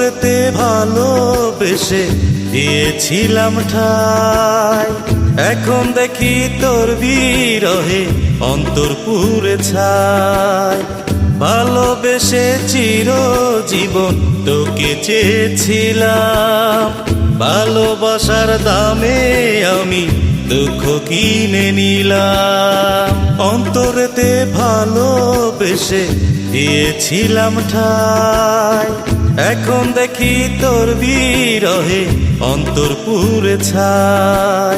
অন্তরেতে ভালোবেসে দিয়েছিলাম ঠাই, এখন দেখি তোর বিরহে অন্তর পুড়ে ছাই। ভালোবেসে চিরজীবন তোকে চেয়েছিলাম, ভালোবাসার দামে আমি দুঃখ কিনে নিলাম। অন্তরেতে ভালোবেসে দিয়েছিলাম ঠাই, এখন দেখি তোর বিরহে অন্তর পুড়ে ছাই।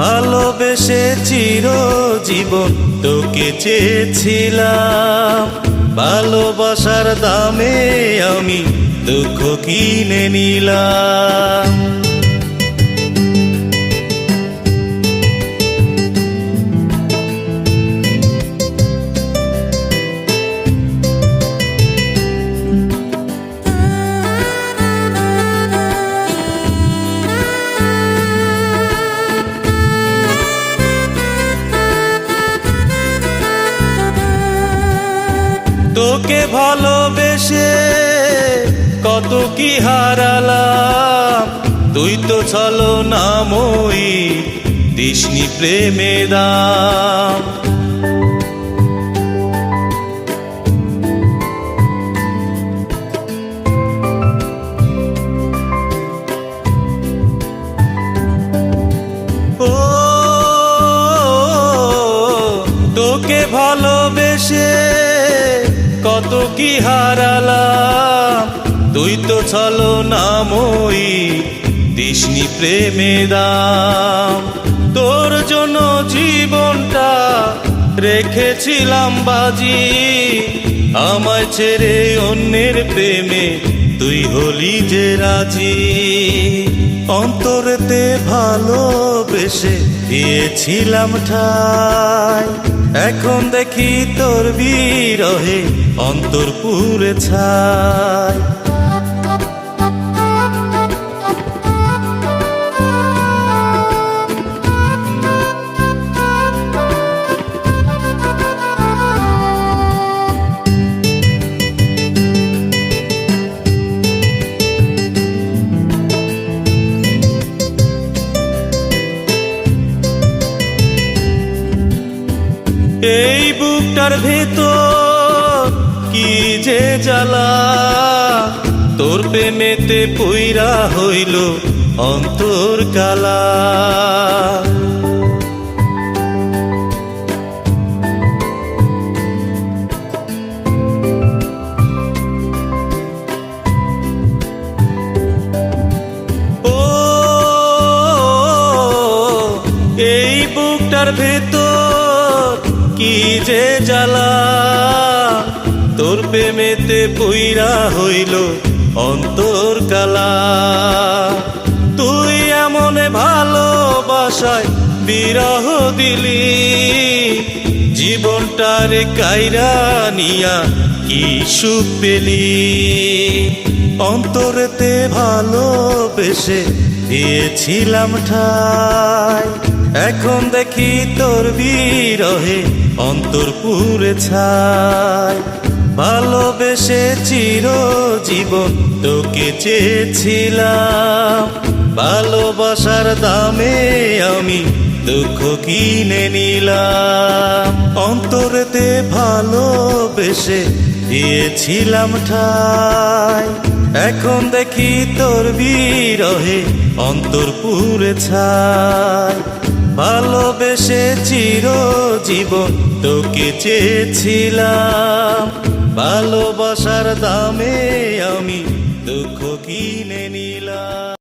ভালোবেসে চিরজীবন তোকে চেয়েছিলাম, ভালোবাসার দামে আমি দুঃখ কিনে নিলাম। তোকে ভালোবেসে কত কি হারালাম, তুই তো ছলনাময়ী দিসনি প্রেমে দাম। ও তোকে ভালোবেসে কত কি হারালাম, তুই তো ছলনাময়ী দিসনি প্রেমে দাম। তোর জন্য জীবনটা রেখেছিলাম বাজি, আমায় ছেড়ে অন্যের প্রেমে তুই হলি যে রাজি। অন্তরেতে ভালোবেসে দিয়েছিলাম ঠাই, এখন দেখি তোর বিরহে অন্তর পুড়ে ছাই। এই বুকটার ভেতর কি যে জ্বালা, তোর প্রেমেতে পইরা হইল অন্তর কালা। ও এই বুকটার ভেতর কি যে জ্বালা, তোর প্রেমেতে পইরা হইল অন্তর কালা। তুই এমন ভালোবাসায় বিরহ দিলি, জীবনটারে কাইরা নিয়া কি সুখ পেলি। অন্তরেতে ভালোবেসে দিয়েছিলাম ঠাই, এখন দেখি তোর বিরহে অন্তর পুড়ে ছাই। ভালোবেসে চিরজীবন তোকে চেয়েছিলাম, ভালোবাসার দামে আমি দুঃখ কিনে নিলাম। অন্তরেতে ভালোবেসে দিয়েছিলাম ঠাই, এখন দেখি তোর বিরহে অন্তর পুড়ে ছাই। ভালোবেসে চিরজীবন তোকে চেয়েছিলাম, ভালোবাসার দামে আমি দুঃখ কিনে নিলাম।